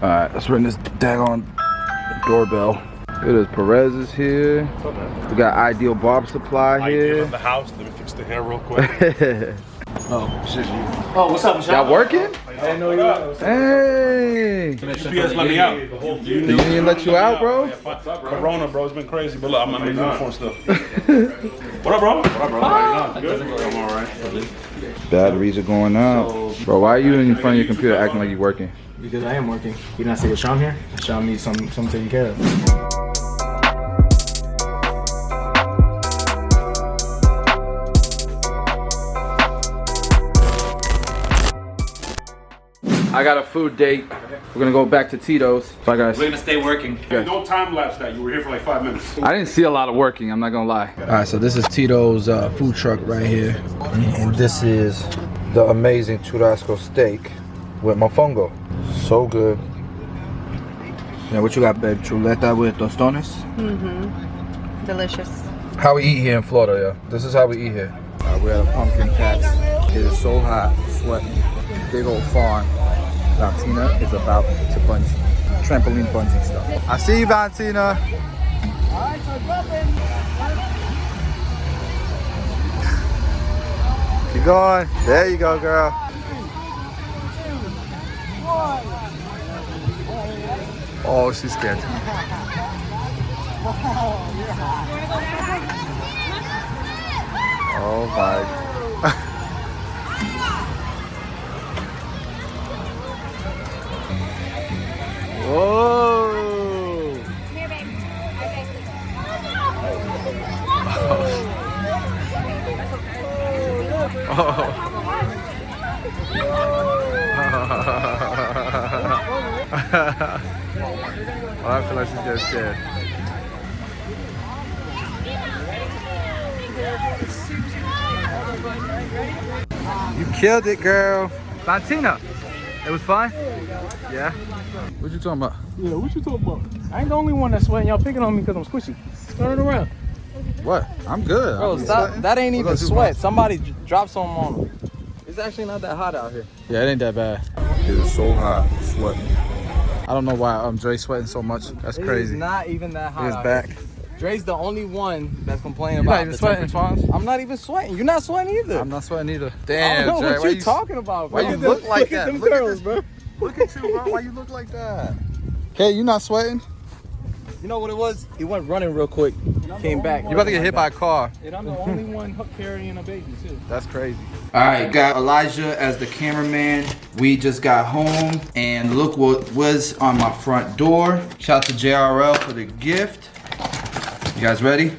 Alright, let's ring this daggone doorbell. It is Perez is here. We got Ideal Barb Supply here. Ideal in the house. Let me fix the hair real quick. Oh, shit. Oh, what's up, Michelle? Y'all working? I didn't know you were. Hey! UPS let me out. The union let you out, bro? Corona, bro. It's been crazy, but look, I'm in uniform still. What up, bro? What up, bro? How you doing? Good? I'm alright. Batteries are going out. Bro, why are you in front of your computer acting like you're working? Because I am working. You not see what Sean here? Sean needs something taken care of. I got a food date. We're gonna go back to Tito's. Bye, guys. We're gonna stay working. Hey, don't time lapse that. You were here for like 5 minutes. I didn't see a lot of working, I'm not gonna lie. All right, so this is Tito's food truck right here. And this is the amazing churrasco steak with mofongo. So good. Now, what you got, babe? Chuleta with tostones? Mm-hmm. Delicious. How we eat here in Florida, yo. This is how we eat here. We're at a pumpkin patch. It is so hot, sweating. Big old farm. Valentina is about to bungee. Trampoline bungee stuff. I see you, Valentina. Alright, so dropping. Keep going. There you go, girl. Oh, she's scared. Oh my. Whoa. Here, babe. Oh, I feel like she's getting scared. You killed it, girl. Valentina, it was fun? Yeah? What you talking about? Yeah, what you talking about? I ain't the only one that's sweating. Y'all picking on me because I'm squishy. Turn it around. What? I'm good. Bro, I'm stop. sweating. That ain't even What's up, sweat. Somebody drop something on them. It's actually not that hot out here. Yeah, it ain't that bad. It is so hot, sweating. I don't know why Dre's sweating so much. That's crazy. It's not even that hot. His out back. here. Dre's the only one that's complaining You're about not even the sweating, temperature. Fonz. I'm not even sweating. You're not sweating either. I'm not sweating either. I Damn, don't know Dre, what why you talking about, bro. Why you look like Look that? at them Look at girls, this- bro. Look at you, bro. Why you look like that? Okay, you not sweating? You know what it was? He went running real quick. Came back. You about to get hit by a car. And I'm the only one carrying a baby, too. That's crazy. All right, got Elijah as the cameraman. We just got home and look what was on my front door. Shout out to JRL for the gift. You guys ready?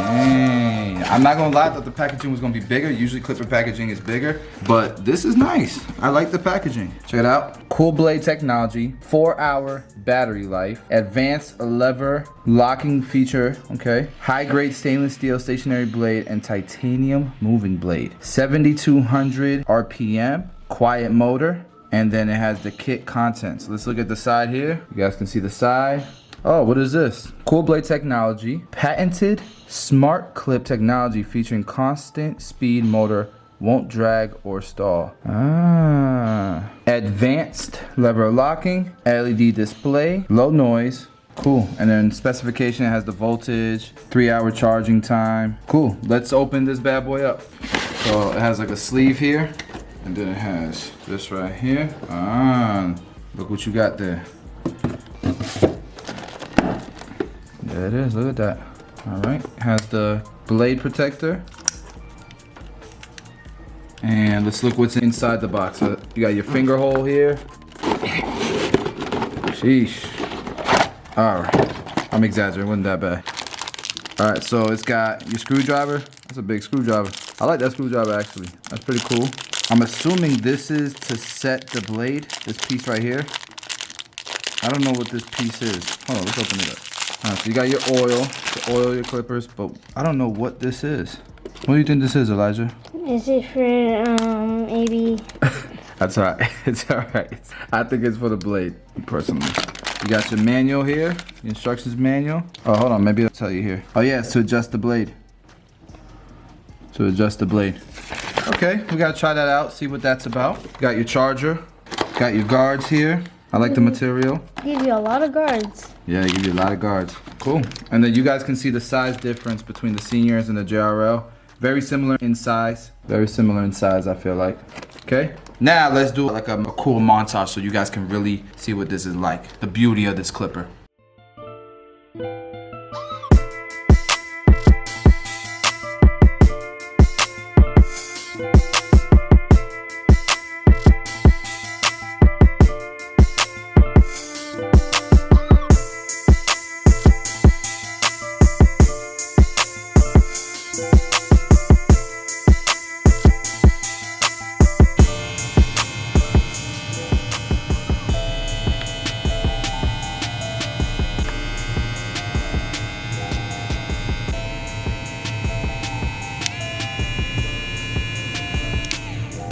Dang. I'm not gonna lie, I thought the packaging was gonna be bigger. Usually Clipper packaging is bigger, but this is nice. I like the packaging. Check it out. Cool blade technology, 4-hour battery life, advanced lever locking feature, okay. High grade stainless steel stationary blade and titanium moving blade. 7,200 RPM, quiet motor, and then it has the kit contents. Let's look at the side here. You guys can see the side. Oh, what is this? Cool blade technology, patented smart clip technology featuring constant speed motor, won't drag or stall. Ah. Advanced lever locking, LED display, low noise. Cool. And then specification has the voltage, 3-hour charging time. Cool. Let's open this bad boy up. So it has like a sleeve here, and then it has this right here. Ah, look what you got there. There it is, look at that. All right, has the blade protector. And let's look what's inside the box. So you got your finger hole here. Sheesh. All right, I'm exaggerating, wasn't that bad. All right, so it's got your screwdriver. That's a big screwdriver. I like that screwdriver actually. That's pretty cool. I'm assuming this is to set the blade, this piece right here. I don't know what this piece is. Hold on, let's open it up. All right, so you got your oil to oil your clippers, but I don't know what this is. What do you think this is, Elijah? Is it for maybe? That's all right. It's all right. I think it's for the blade, personally. You got your manual here, the instructions manual. Oh, hold on, maybe I'll tell you here. Oh yeah, it's to adjust the blade. To adjust the blade. Okay, we gotta try that out, see what that's about. Got your charger, got your guards here. I like the material. Give you a lot of guards. Yeah, they give you a lot of guards. Cool. And then you guys can see the size difference between the seniors and the JRL. Very similar in size. Very similar in size, I feel like. Okay. Now let's do like a cool montage so you guys can really see what this is like. The beauty of this clipper.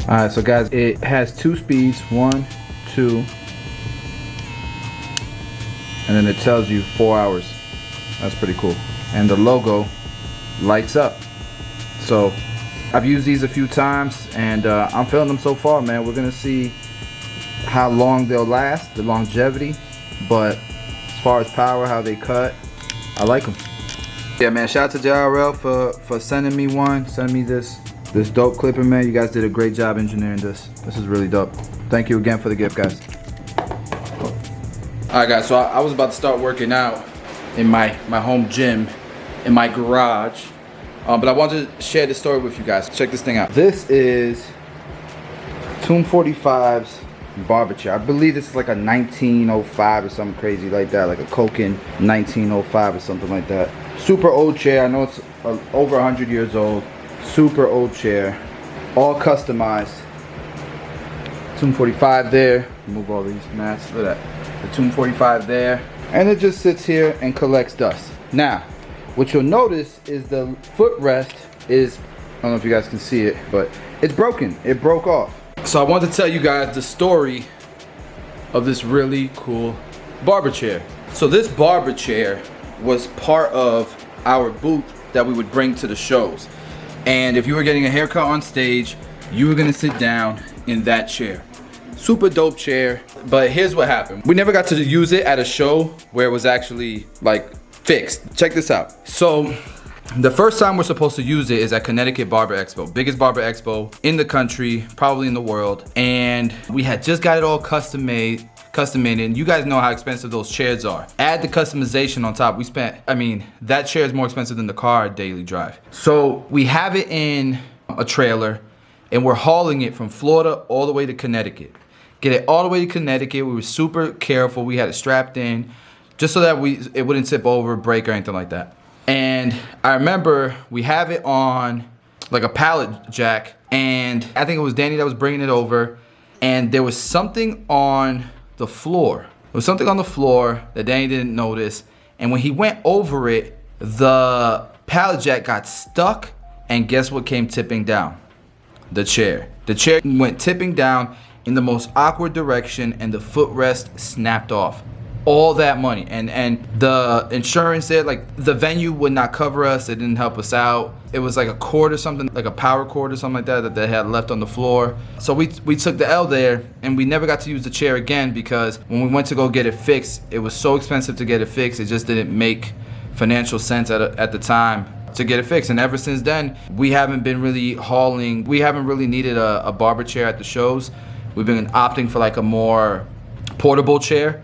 Alright, so guys, it has 2 speeds, 1, 2, and then it tells you 4 hours. That's pretty cool. And the logo lights up. So I've used these a few times and I'm feeling them so far, man. We're gonna see how long they'll last, the longevity, but as far as power, how they cut, I like them. Yeah, man, shout out to JRL for sending me one, sending me this dope clipper, man. You guys did a great job engineering this. This is really dope. Thank you again for the gift, guys. Alright guys, so I was about to start working out in my home gym, in my garage. But I wanted to share this story with you guys. Check this thing out. This is Tomb 45's barber chair. I believe this is like a 1905 or something crazy like that. Like a Koken 1905 or something like that. Super old chair. I know it's over 100 years old. Super old chair, all customized. Tomb 45 there. Move all these mats. Look at that. The Tomb 45 there, and it just sits here and collects dust. Now, what you'll notice is the footrest is, I don't know if you guys can see it, but it's broken. It broke off. So I want to tell you guys the story of this really cool barber chair. So this barber chair was part of our booth that we would bring to the shows. And if you were getting a haircut on stage, you were gonna sit down in that chair. Super dope chair. But here's what happened. We never got to use it at a show where it was actually like fixed. Check this out. So the first time we're supposed to use it is at Connecticut Barber Expo. Biggest barber expo in the country, probably in the world. And we had just got it all custom made, and you guys know how expensive those chairs are. Add the customization on top. We spent, I mean, that chair is more expensive than the car daily drive. So we have it in a trailer and we're hauling it from Florida all the way to Connecticut. Get it all the way to Connecticut. We were super careful. We had it strapped in just so that it wouldn't tip over, break, or anything like that. And I remember we have it on like a pallet jack, and I think it was Danny that was bringing it over, and there was something on the floor. There was something on the floor that Danny didn't notice, and when he went over it, the pallet jack got stuck, and guess what came tipping down? The chair. The chair went tipping down in the most awkward direction, and the footrest snapped off. All that money, and the insurance there, like the venue would not cover us. It didn't help us out. It was like a cord or something, like a power cord or something like that they had left on the floor. So we took the L there, and we never got to use the chair again because when we went to go get it fixed, it was so expensive to get it fixed. It just didn't make financial sense at the time to get it fixed. And ever since then, we haven't been really hauling. We haven't really needed a barber chair at the shows. We've been opting for like a more portable chair.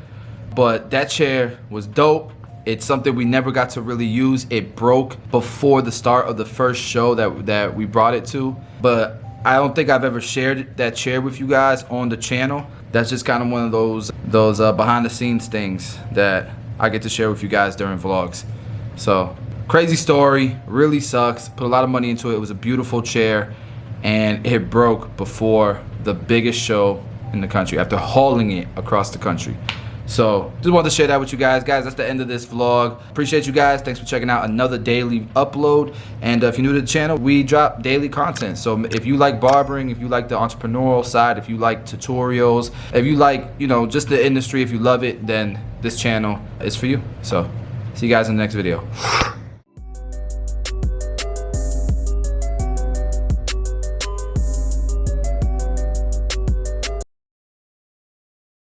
But that chair was dope. It's something we never got to really use. It broke before the start of the first show that we brought it to. But I don't think I've ever shared that chair with you guys on the channel. That's just kind of one of those behind the scenes things that I get to share with you guys during vlogs. So crazy story, really sucks. Put a lot of money into it. It was a beautiful chair, and it broke before the biggest show in the country after hauling it across the country. So just wanted to share that with you guys. Guys, that's the end of this vlog. Appreciate you guys. Thanks for checking out another daily upload. And if you're new to the channel, we drop daily content. So if you like barbering, if you like the entrepreneurial side, if you like tutorials, if you like, you know, just the industry, if you love it, then this channel is for you. So see you guys in the next video.